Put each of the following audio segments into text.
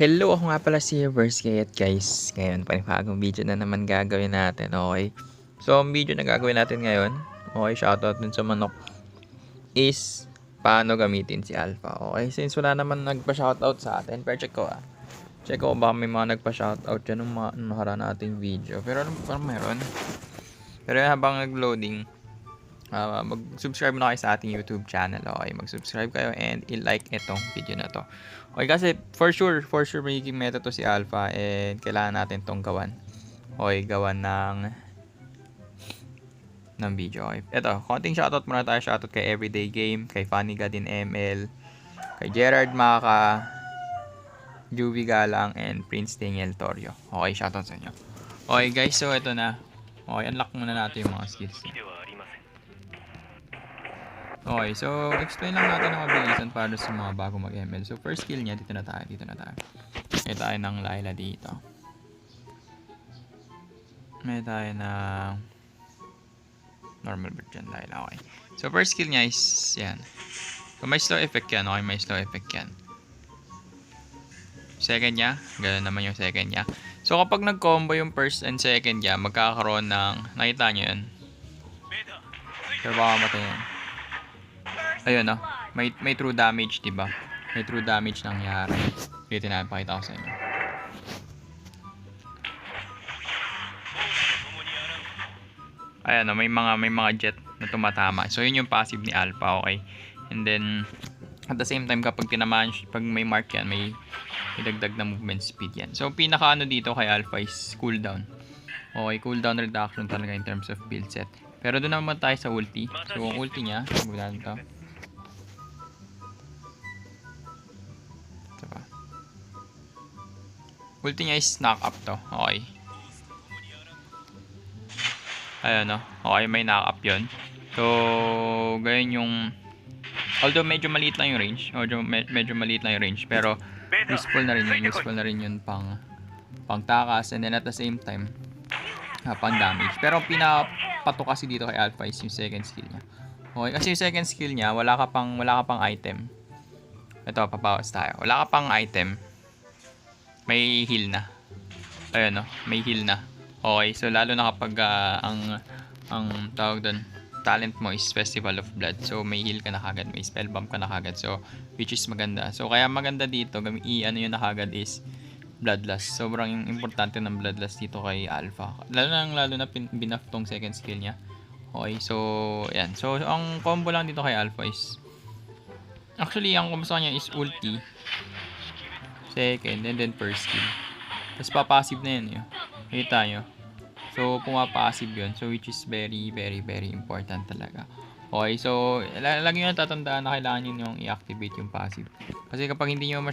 Hello, ako nga pala si Saber. Guys, ngayon panibagong video na naman gagawin natin, okay? So, ang video na gagawin natin ngayon, okay, shoutout dun sa manok, is paano gamitin si Alpha, okay? Since wala naman nagpa-shoutout sa atin, pero check ko Check ko baka may mga nagpa-shoutout dyan ng mga nakaraan nating video. Pero parang meron. Pero habang nag-loading, mag-subscribe na kayo sa ating YouTube channel, okay? Mag-subscribe kayo and i-like itong video na to. Okay, kasi for sure magiging meta to si Alpha and kailangan natin tong gawan. Okay, gawan ng video. Okay. Ito, konting shoutout muna tayo. Shoutout kay Everyday Game, kay Funny God in ML, kay Gerard Maka, Juvie Galang, and Prince Daniel Torio. Okay, shoutout sa inyo. Okay guys, so ito na. Okay, unlock muna natin yung mga skills niya. Okay, so explain lang natin ang mabilisan para sa mga bago mag-ML. So first skill niya, dito na tayo. May tayo ng Layla dito. May tayo ng normal version Layla, okay. So first skill niya is yan. So may slow effect yan, okay, may slow effect yan. Second niya, ganoon naman yung second niya. So kapag nag-combo yung first and second niya, magkakaroon ng, nakita nyo yun? Pero baka matay yan. Ayun, no? May true damage, diba? May true damage nangyari. Dito na, pakita ko sa inyo. Ayan, no? May mga jet na tumatama. So, yun yung passive ni Alpha, okay? And then, at the same time, kapag tinamaan, pag may mark yan, may idagdag na movement speed yan. So, pinaka ano dito kay Alpha is cooldown. Okay, cooldown reduction talaga in terms of build set. Pero doon naman tayo sa ulti. So, ang ulti niya, gulaan ito. Ulti niya is knock up to. Okay. Ayan, no? Okay, may knock up yun. So, ganyan yung, although medyo maliit lang yung range, medyo maliit lang yung range, pero useful na rin yun pang takas, and then at the same time pang damage. Pero pinapato kasi dito kay Alpha is yung second skill niya. Okay, kasi yung second skill niya, wala ka pang item. Ito, papawas tayo. Wala ka pang item. May heal na. Ayun, no? May heal na. Okay, so lalo na kapag ang tawag doon, talent mo is Festival of Blood. So may heal ka na kagad, may spell bump ka na kagad. So which is maganda. So kaya maganda dito, ano yun na kagad is Bloodlust. Sobrang importante ng Bloodlust dito kay Alpha. Lalo na binuff tong second skill niya. Okay, so yan. So ang combo lang dito kay Alpha is, actually ang combo sa kanya is ulti, second, and then first skill. Tapos papassive na yun. Kita nyo. So, pumapasive yun. So, which is very, very, very important talaga. Okay, so, lagi nyo natatandaan na kailangan nyo yung i-activate yung passive. Kasi kapag hindi nyo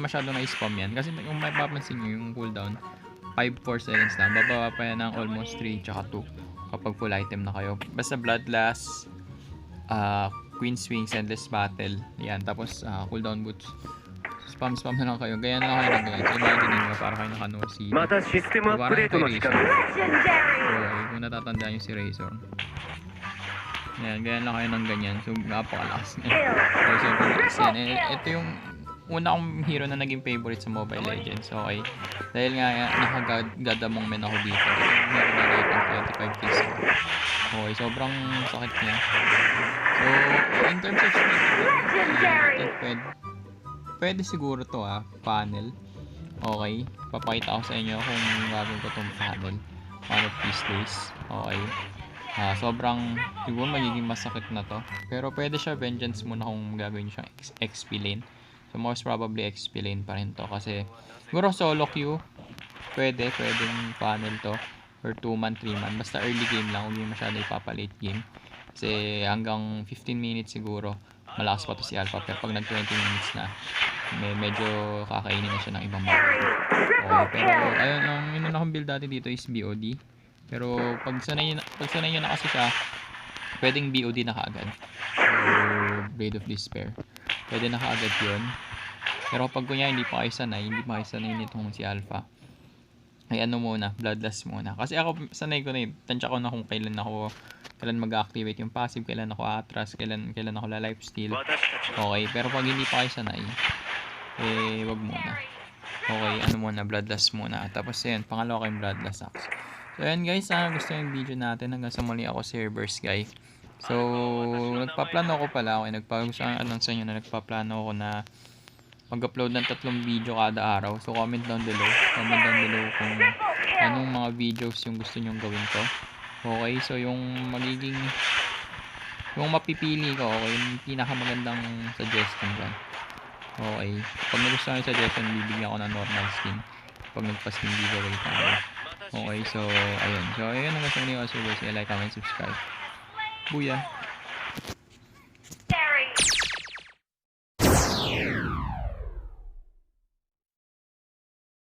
masyado na-spam yan, kasi kung may papansin nyo yung cooldown, 5-4 seconds lang. Bababa pa yan ng almost 3 tsaka 2 kapag full item na kayo. Basta Bloodlust, Queen's Wings, Endless Battle, yan. Tapos, cooldown boots. Spam na lang kayo. Gaya na lang kayo ng ganyan. So, imagine nyo para kayo naka-Noah City. Parang kay Razor. Okay, kung natatandaan nyo si Razor. Ayan, gaya lang kayo ng ganyan. So, napakalakas niya. Okay, so, relax yan. Ito yung una kong hero na naging favorite sa Mobile Legends. Okay. Dahil nga, naka-God among men ako dito. Meron na rate ng 25 kills ako. Okay, sobrang sakit niya. So, in terms of pwede siguro to panel. Okay, papakita ko sa inyo kung gagawin ko tong panel one of these days. Okay, sobrang siguro magiging masakit na to, pero pwede siya vengeance muna kung gagawin siyang XP lane. So most probably XP lane pa rin to, kasi siguro solo queue pwedeng panel to, or 2-man 3-man, basta early game lang, huwag yung masyado ipapa-late game, kasi hanggang 15 minutes siguro malakas pa to si Alpha. Pero pag nag 20 minutes na, medyo kakainin na siya ng ibang mga. Okay, pero ayun, ang yun akong build dati dito is BOD. Pero pag sanay nyo na kasi siya, pwedeng BOD na kaagad, or Blade of Despair, pwede na kaagad yun. Pero pag kunya hindi pa kayo sanay nitong si Alpha, ay ano muna, Bloodlust muna. Kasi ako sanay ko na tansya ko na kung kailan mag-activate yung passive, kailan ako atras, kailan ako la-lifesteal. Okay, pero pag hindi pa kayo sanay, wag muna. Okay, ano muna, bloodlust muna. Tapos ayan, pangalawa ko yung bloodlust axe. So ayan guys, sana gusto yung video natin. Hanggang sa muli ako, Sabers guy. So, nagpaplano ako pala. Okay, gusto ko anong sa inyo na nagpaplano ako na mag-upload ng 3 video kada araw. So, comment down below. Comment down below kung anong mga videos yung gusto nyong gawin ko. Okay, so yung mapipili ko, okay, yung pinakamagandang suggestion dyan. Okay, pag nagustuhan yung suggestion, bibigyan ko ng normal skin. Pag nagpa-skin giveaway tayo. Okay, so, ayun. So, ayun, hanggang sa muli ako. So, like, comment, subscribe. Booyah!